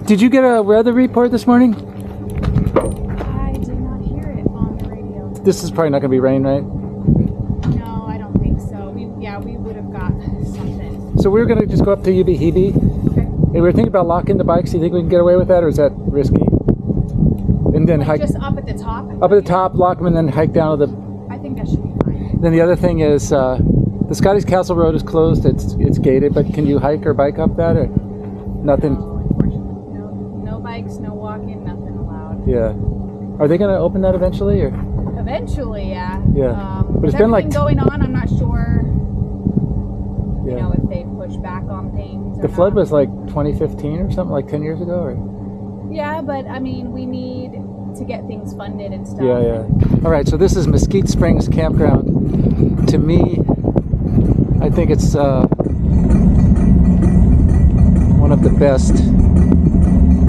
Did you get a weather report this morning? I did not hear it on the radio. This is probably not going to be rain, right? No, I don't think so. We would have got something. So we were going to just go up to Ubehebe. Okay. And we were thinking about locking the bikes. Do you think we can get away with that, or is that risky? And then hike just up at the top? up at the top, lock them, and then hike down to the... I think that should be fine. Then the other thing is the Scotty's Castle Road is closed. It's gated, but can you hike or bike up that, or nothing? No, unfortunately. No bikes, no walking, nothing allowed. Yeah. Are they going to open that eventually, or? Eventually, yeah. Yeah. But With it's been like everything going on, I'm not sure. Yeah. You know, if they push back on things. The flood was like 2015 or something, like 10 years ago, or? Yeah, but I mean, we need to get things funded and stuff. Yeah, yeah. All right, so this is Mesquite Springs Campground. To me, I think it's one of the best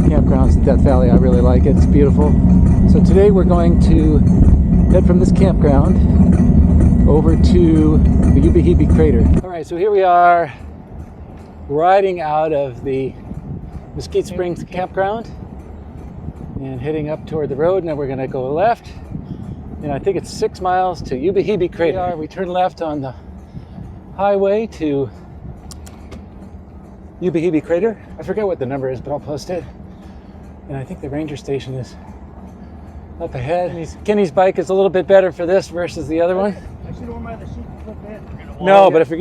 campgrounds in Death Valley. I really like it. It's beautiful. So today we're going to head from this campground over to the Ubehebe Crater. All right, so here we are riding out of the Mesquite Springs Campground and heading up toward the road. Now we're going to go left, and I think it's 6 miles to Ubehebe Crater. We turn left on the highway to Ubehebe Crater. I forget what the number is, but I'll post it. And I think the ranger station is up ahead. Kenny's bike is a little bit better for this versus the other one. I should have worn the shoes to put that. No, but if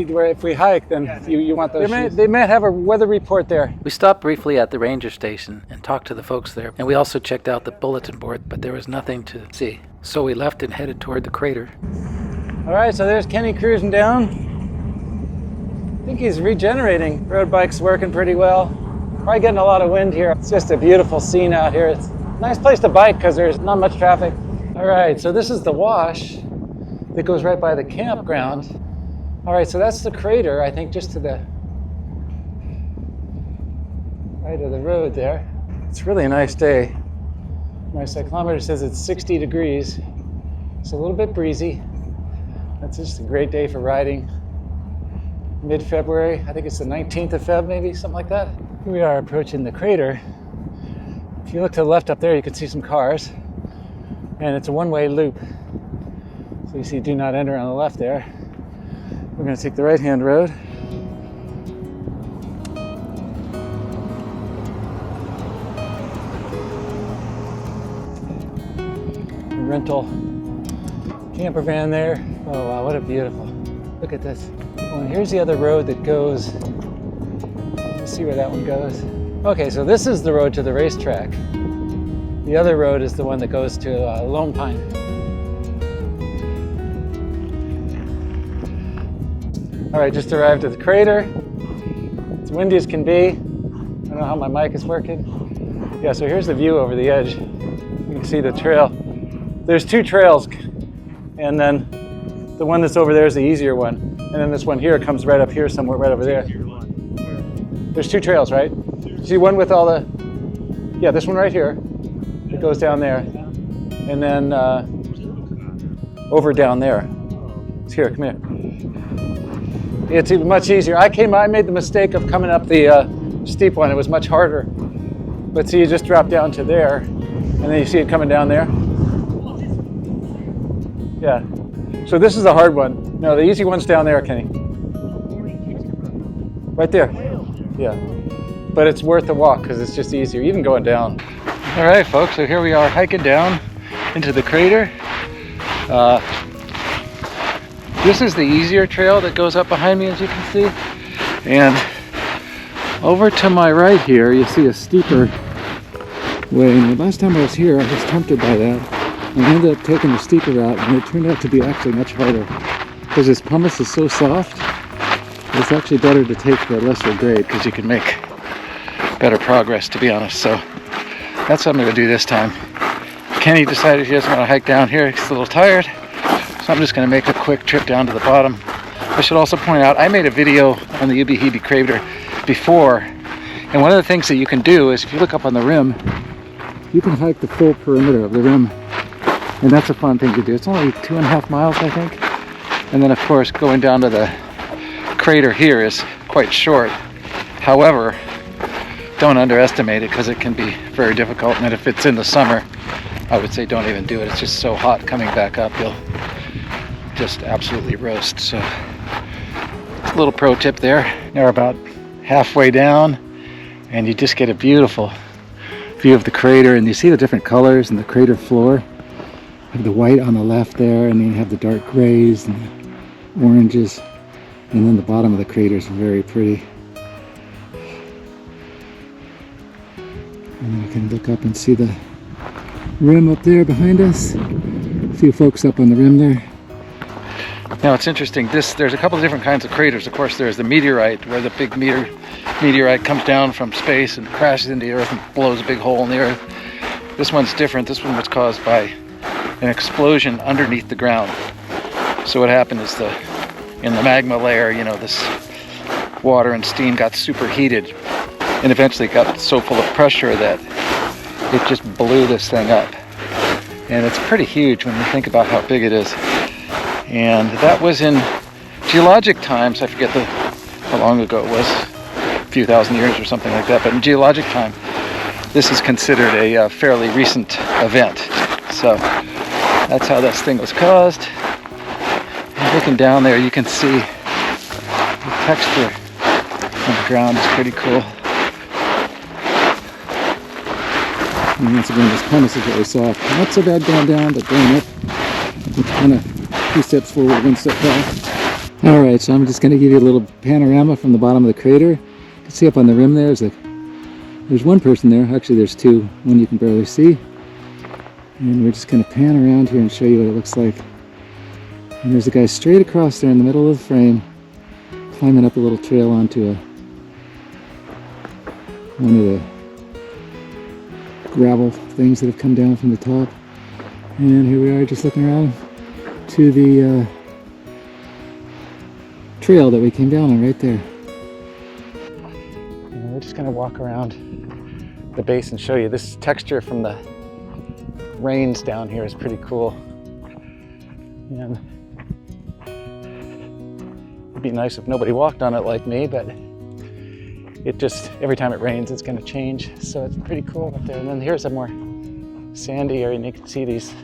we hike, then you want those shoes. They might have a weather report there. We stopped briefly at the ranger station and talked to the folks there, and we also checked out the bulletin board, but there was nothing to see. So we left and headed toward the crater. All right, so there's Kenny cruising down. I think he's regenerating. Road bike's working pretty well. Probably getting a lot of wind here. It's just a beautiful scene out here. It's a nice place to bike because there's not much traffic. All right, so this is the wash that goes right by the campground. All right, so that's the crater, I think, just to the right of the road there. It's really a nice day. My cyclometer says it's 60 degrees. It's a little bit breezy. That's just a great day for riding. Mid-February, I think it's the 19th of Feb, maybe, something like that. Here we are approaching the crater. If you look to the left up there, you can see some cars. And it's a one-way loop. So you see do not enter on the left there. We're going to take the right-hand road. A rental camper van there. Oh wow, what a beautiful. Look at this. Oh, and here's the other road that goes. Let's see where that one goes. Okay, so this is the road to the racetrack. The other road is the one that goes to Lone Pine. All right, just arrived at the crater. It's windy as can be. I don't know how my mic is working. Yeah, so here's the view over the edge. You can see the trail. There's two trails, and then the one that's over there is the easier one. And then this one here comes right up here somewhere, right over there. There's two trails, right? See one with all the, yeah, this one right here. It goes down there. And then over down there. It's here, come here. It's even much easier. I made the mistake of coming up the steep one. It was much harder. But see, you just drop down to there, and then you see it coming down there. Yeah. So this is the hard one. No, the easy one's down there, Kenny. Right there. Yeah. But it's worth the walk because it's just easier, even going down. All right, folks. So here we are hiking down into the crater. This is the easier trail that goes up behind me, as you can see. And over to my right here, you see a steeper way. And the last time I was here, I was tempted by that. And I ended up taking the steeper route, and it turned out to be actually much harder. Because this pumice is so soft, it's actually better to take the lesser grade because you can make better progress, to be honest. So that's what I'm going to do this time. Kenny decided he doesn't want to hike down here. He's a little tired. So I'm just going to make a quick trip down to the bottom. I should also point out, I made a video on the Ubehebe Crater before. And one of the things that you can do is if you look up on the rim, you can hike the full perimeter of the rim. And that's a fun thing to do. It's only 2.5 miles, I think. And then, of course, going down to the crater here is quite short. However, don't underestimate it because it can be very difficult. And if it's in the summer, I would say don't even do it. It's just so hot coming back up, you'll just absolutely roast. So a little pro tip there. Now we're about halfway down and you just get a beautiful view of the crater, and you see the different colors in the crater floor. You have the white on the left there, and then you have the dark grays and the oranges, and then the bottom of the crater is very pretty. And then we can look up and see the rim up there behind us. A few folks up on the rim there. Now it's interesting, there's a couple of different kinds of craters. Of course, there's the meteorite, where the big meteorite comes down from space and crashes into the earth and blows a big hole in the earth. This one's different. This one was caused by an explosion underneath the ground. So what happened is in the magma layer, you know, this water and steam got superheated and eventually got so full of pressure that it just blew this thing up. And it's pretty huge when you think about how big it is. And that was in geologic times. I forget how long ago it was, a few thousand years or something like that. But in geologic time, this is considered a fairly recent event. So that's how this thing was caused. And looking down there, you can see the texture on the ground is pretty cool. And once again, this pumice is really soft. Not so bad going down, but going up, it's kind of 2 steps forward, 1 step back. Alright, so I'm just going to give you a little panorama from the bottom of the crater. You can see up on the rim there's one person there. Actually, there's 2. One you can barely see. And we're just going to pan around here and show you what it looks like. And there's a guy straight across there in the middle of the frame, climbing up a little trail onto one of the gravel things that have come down from the top. And here we are, just looking around to the trail that we came down on right there. And we're just going to walk around the base and show you this texture from the rains down here is pretty cool. And it'd be nice if nobody walked on it like me, but it just, every time it rains, it's going to change. So it's pretty cool up there. And then here's a more sandy area, and you can see these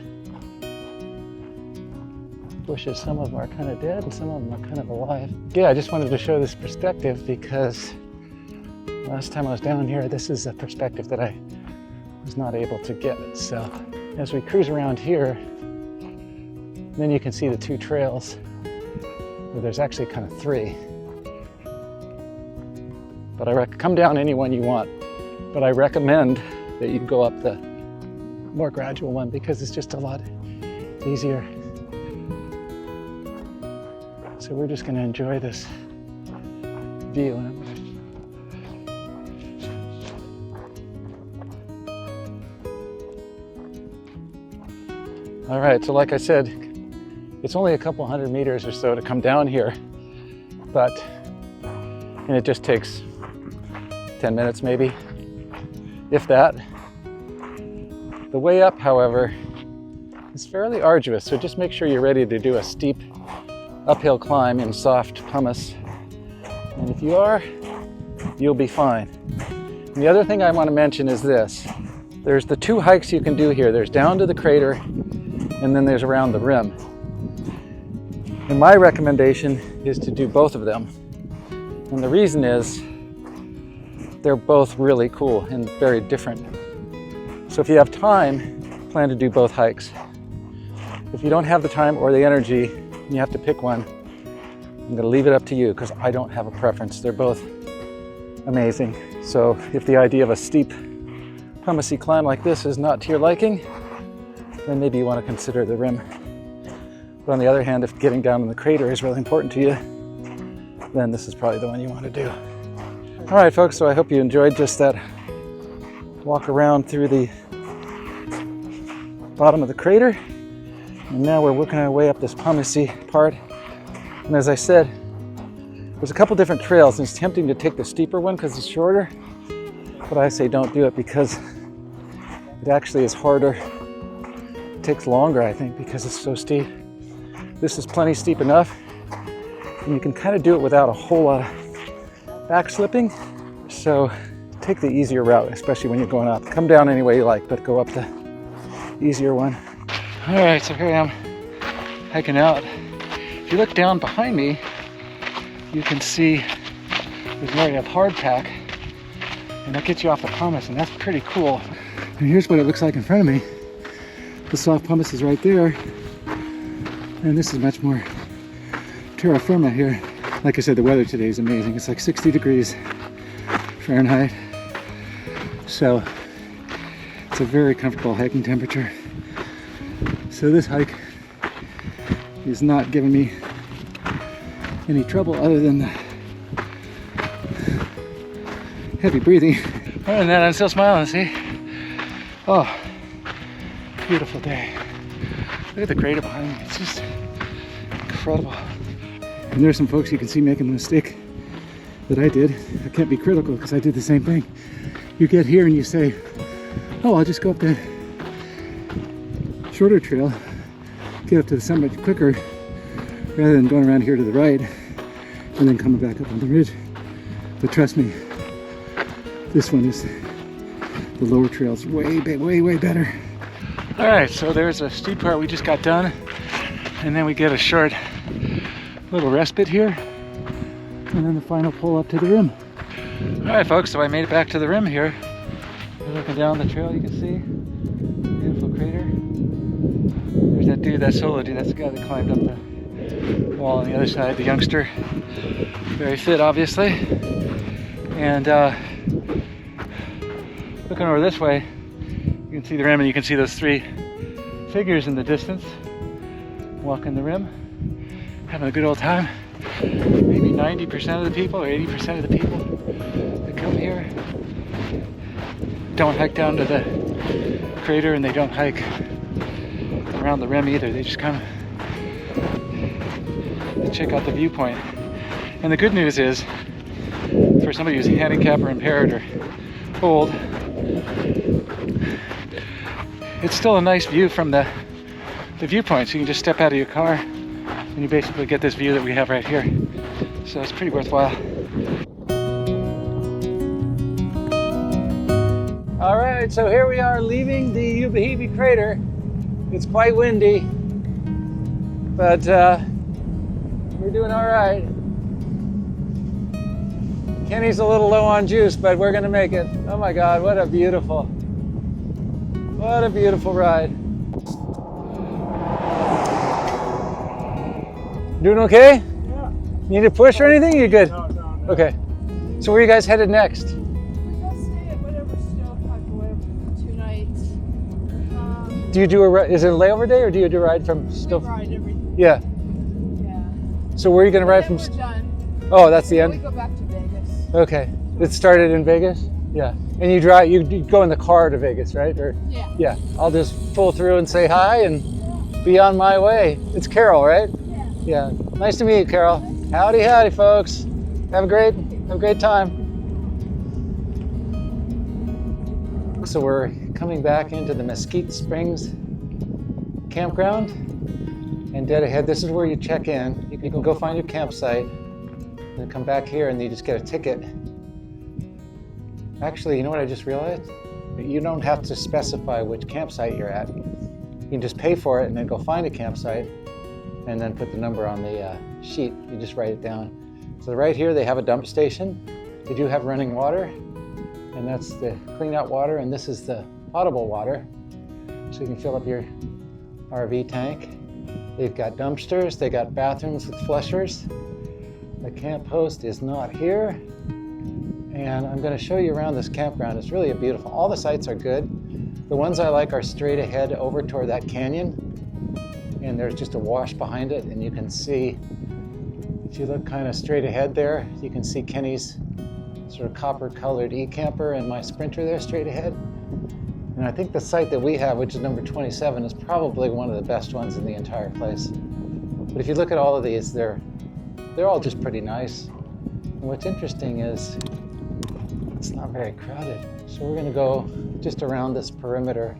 bushes. Some of them are kind of dead and some of them are kind of alive. Yeah, I just wanted to show this perspective because last time I was down here, this is a perspective that I was not able to get. So as we cruise around here, then you can see the 2 trails. Well, there's actually kind of 3. But come down any one you want. But I recommend that you go up the more gradual one because it's just a lot easier. So we're just going to enjoy this view. All right, so like I said, it's only a couple 100 meters or so to come down here, and it just takes 10 minutes maybe, if that. The way up, however, is fairly arduous, so just make sure you're ready to do a steep uphill climb in soft pumice. And if you are, you'll be fine. And the other thing I want to mention is this. There's the 2 hikes you can do here. There's down to the crater, and then there's around the rim. And my recommendation is to do both of them. And the reason is they're both really cool and very different. So if you have time, plan to do both hikes. If you don't have the time or the energy, and you have to pick one, I'm going to leave it up to you because I don't have a preference. They're both amazing. So if the idea of a steep pumicey climb like this is not to your liking, then maybe you want to consider the rim. But on the other hand, if getting down in the crater is really important to you, then this is probably the one you want to do. All right, folks, so I hope you enjoyed just that walk around through the bottom of the crater. And now we're working our way up this pumicey part. And as I said, there's a couple different trails, and it's tempting to take the steeper one because it's shorter. But I say don't do it because it actually is harder. It takes longer, I think, because it's so steep. This is plenty steep enough, and you can kind of do it without a whole lot of back slipping. So take the easier route, especially when you're going up. Come down any way you like, but go up the easier one. All right, so here I am hiking out. If you look down behind me, you can see there's an area of hardpack, and that gets you off the pumice, and that's pretty cool. And here's what it looks like in front of me. The soft pumice is right there, and this is much more terra firma here. Like I said, the weather today is amazing. It's like 60 degrees Fahrenheit, so it's a very comfortable hiking temperature. So this hike is not giving me any trouble other than the heavy breathing. Other than that, I'm still smiling, see? Oh, beautiful day. Look at the crater behind me. It's just incredible. And there's some folks you can see making the mistake that I did. I can't be critical because I did the same thing. You get here and you say, oh, I'll just go up that shorter trail, get up to the summit quicker, rather than going around here to the right and then coming back up on the ridge. But trust me, this one is, the lower trail's way better. All right, so there's a steep part we just got done, and then we get a short little respite here, and then the final pull up to the rim. All right, folks, so I made it back to the rim here. You're looking down the trail, you can see beautiful crater. There's that dude, that solo dude, that's the guy that climbed up the wall on the other side, the youngster. Very fit, obviously. And looking over this way, you can see the rim, and you can see those three figures in the distance walking the rim, having a good old time. Maybe 90% of the people or 80% of the people that come here don't hike down to the crater, and they don't hike around the rim either. They just come to check out the viewpoint. And the good news is, for somebody who's handicapped or impaired or old, it's still a nice view from the viewpoint. So you can just step out of your car and you basically get this view that we have right here. So it's pretty worthwhile. All right, so here we are leaving the Ubehebe Crater. It's quite windy, but we're doing all right. Kenny's a little low on juice, but we're gonna make it. Oh my God, what a beautiful ride. Doing okay? Yeah. Need a push or anything? You good? No. Okay. So where are you guys headed next? We're gonna stay at whatever stovepipe or whatever for 2 nights. Do you do is it a layover day, or do you do a ride from We still? ride everything. Yeah. Yeah. So where are you gonna ride Then from? we're done. Oh, that's the Then we end? go back to Vegas. Okay. It started in Vegas? Yeah. And you drive, you go in the car to Vegas, right? Or Yeah. yeah. I'll just pull through and say hi and be on my way. It's Carol, right? Yeah. Yeah. Nice to meet you, Carol. Howdy, folks. Have a great time. So we're coming back into the Mesquite Springs campground, and dead ahead, this is where you check in. You can go find your campsite and then come back here and you just get a ticket. Actually, you know what I just realized? You don't have to specify which campsite you're at. You can just pay for it and then go find a campsite and then put the number on the sheet. You just write it down. So right here they have a dump station. They do have running water, and that's the clean out water, and this is the potable water. So you can fill up your RV tank. They've got dumpsters, they got bathrooms with flushers. The camp host is not here. And I'm gonna show you around this campground. It's really beautiful. All the sites are good. The ones I like are straight ahead over toward that canyon. And there's just a wash behind it, and you can see, if you look kind of straight ahead there, you can see Kenny's sort of copper colored e-camper and my Sprinter there straight ahead. And I think the site that we have, which is number 27, is probably one of the best ones in the entire place. But if you look at all of these, they're all just pretty nice. And what's interesting is it's not very crowded. So we're gonna go just around this perimeter,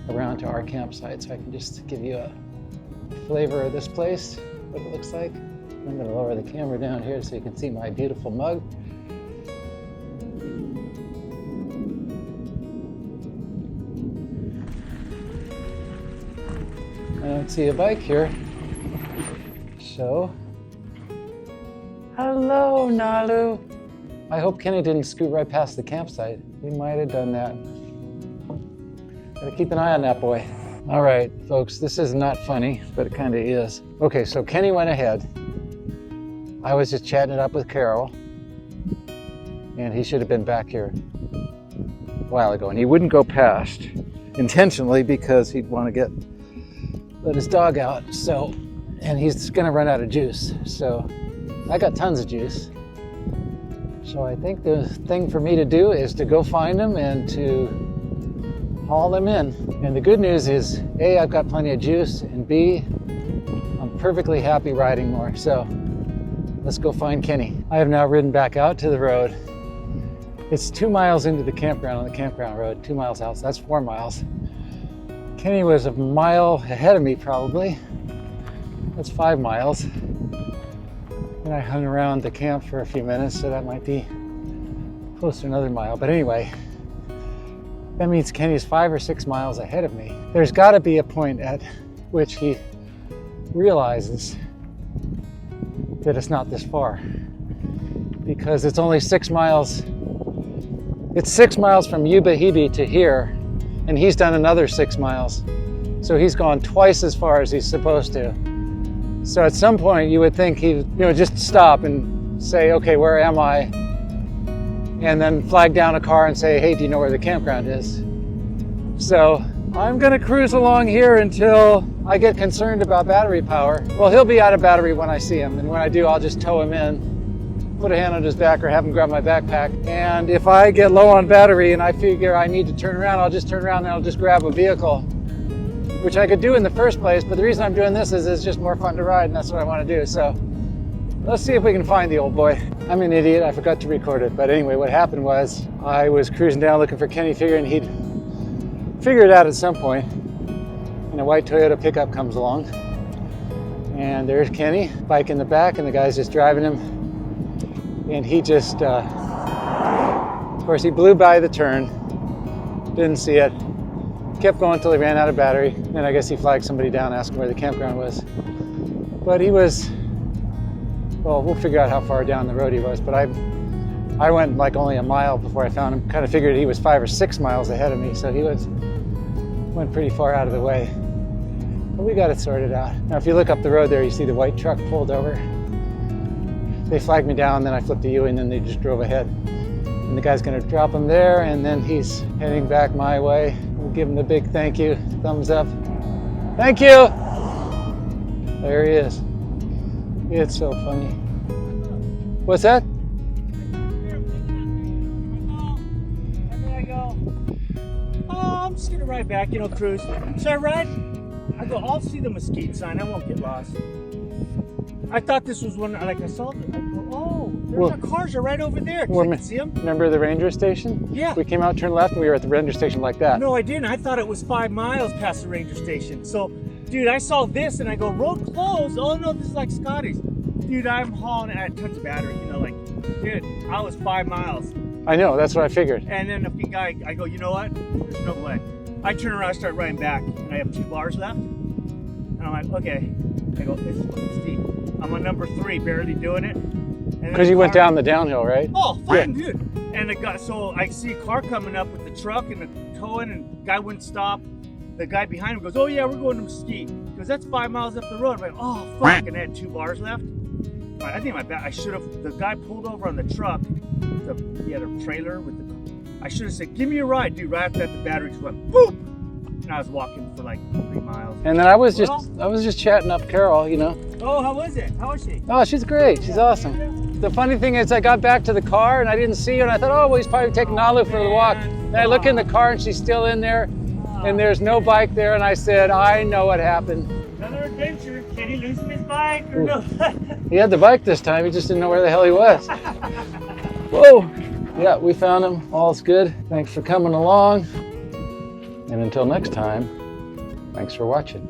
around to our campsite, so I can just give you a flavor of this place, what it looks like. I'm gonna lower the camera down here so you can see my beautiful mug. I don't see a bike here. So, hello, Nalu. I hope Kenny didn't scoot right past the campsite. He might have done that. Gotta keep an eye on that boy. All right, folks, this is not funny, but it kind of is. Okay, so Kenny went ahead. I was just chatting it up with Carol, and he should have been back here a while ago, and he wouldn't go past intentionally because he'd want to let his dog out. So, and he's gonna run out of juice. So I got tons of juice. So I think the thing for me to do is to go find them and to haul them in. And the good news is, A, I've got plenty of juice, and B, I'm perfectly happy riding more. So let's go find Kenny. I have now ridden back out to the road. It's 2 miles into the campground on the campground road, 2 miles out, so that's 4 miles. Kenny was a mile ahead of me probably. That's 5 miles. And I hung around the camp for a few minutes, so that might be close to another mile. But anyway, that means Kenny's 5 or 6 miles ahead of me. There's gotta be a point at which he realizes that it's not this far, because it's only 6 miles. It's 6 miles from Ubehebe to here, and he's done another 6 miles. So he's gone twice as far as he's supposed to. So at some point you would think he'd, just stop and say, okay, where am I? And then flag down a car and say, hey, do you know where the campground is? So I'm gonna cruise along here until I get concerned about battery power. Well, he'll be out of battery when I see him, and when I do, I'll just tow him in, put a hand on his back or have him grab my backpack. And if I get low on battery and I figure I need to turn around, I'll just turn around and I'll just grab a vehicle, which I could do in the first place, but the reason I'm doing this is it's just more fun to ride, and that's what I want to do. So let's see if we can find the old boy. I'm an idiot, I forgot to record it. But anyway, what happened was I was cruising down looking for Kenny, figuring he'd figure it out at some point. And a white Toyota pickup comes along. And there's Kenny, bike in the back, and the guy's just driving him. And he just, of course, he blew by the turn, didn't see it. Kept going until he ran out of battery. Then I guess he flagged somebody down asking where the campground was. But he was, well, we'll figure out how far down the road he was, but I went like only a mile before I found him. Kind of figured he was 5 or 6 miles ahead of me, so he went pretty far out of the way. But we got it sorted out. Now if you look up the road there, you see the white truck pulled over. They flagged me down, then I flipped the U, and then they just drove ahead. And the guy's gonna drop him there, and then he's heading back my way. We'll give him the big thank you, thumbs up. Thank you! There he is. It's so funny. What's that? And then I go, oh, I'm just gonna ride back, cruise. So I ride, I go, I'll see the Mesquite sign, I won't get lost. I thought this was one, like I saw it, I go, oh, there's our cars are right over there. I can see them. Remember the ranger station? Yeah. We came out, turned left, and we were at the ranger station like that. No, I didn't. I thought it was 5 miles past the ranger station. So, dude, I saw this and I go, road closed. Oh no, this is like Scotty's. Dude, I'm hauling it at tons of battery, dude, I was 5 miles. I know, that's what I figured. And then the guy, I go, you know what? There's no way. I turn around, I start riding back, and I have 2 bars left. And I'm like, okay. I go, this is fucking steep. I'm on number 3, barely doing it. Because you went down the downhill, right? Oh, fucking dude. And the guy, so I see a car coming up with the truck and the towing, and the guy wouldn't stop. The guy behind him goes, oh yeah, we're going to Mesquite. Because that's 5 miles up the road. I'm like, oh, fuck. And I had 2 bars left. I think I should have, the guy pulled over on the truck. He had a trailer with the, I should have said, give me a ride, dude. Right after that, the battery just went, boop. And I was walking for like 3 miles. And then I was just chatting up Carol, Oh, how was it? How was she? Oh, she's great. She's awesome. The funny thing is I got back to the car and I didn't see her, and I thought, oh, well, he's probably taking Nalu for the walk. And I look in the car and she's still in there, and there's no bike there, and I said, I know what happened. Another adventure. Can he lose his bike or no? He had the bike this time, he just didn't know where the hell he was. Whoa. Yeah, we found him. All's good. Thanks for coming along. And until next time, thanks for watching.